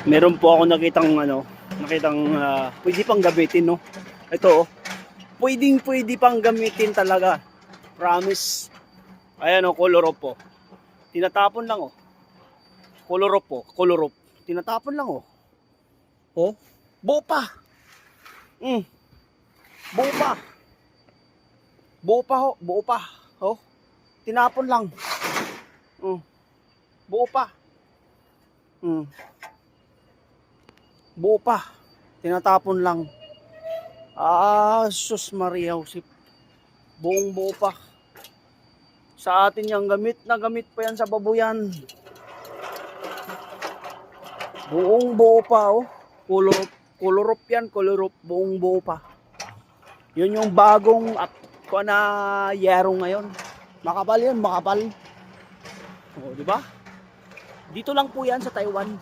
Meron po ako nakitang pwede pang gamitin, no. Ito, oh. Pwede pang gamitin talaga. Promise. Ayan, oh, color up po. Tinatapon lang, oh. Color up po, color up. Tinatapon lang, oh. Oh, buo pa. Buo pa. Buo pa, ho, buo pa. Oh. Tinapon lang. Buo pa. Buo pa. Tinatapon lang. Sus Maria Josep. Buong buo pa. Sa atin yung gamit na gamit pa yan sa babuyan. Buong buo pa, oh. Color up yan, color up. Buong buo pa. Yun yung bagong yero ngayon. Makapal yun, makapal. Oh, di ba? Dito lang po yan sa Taiwan.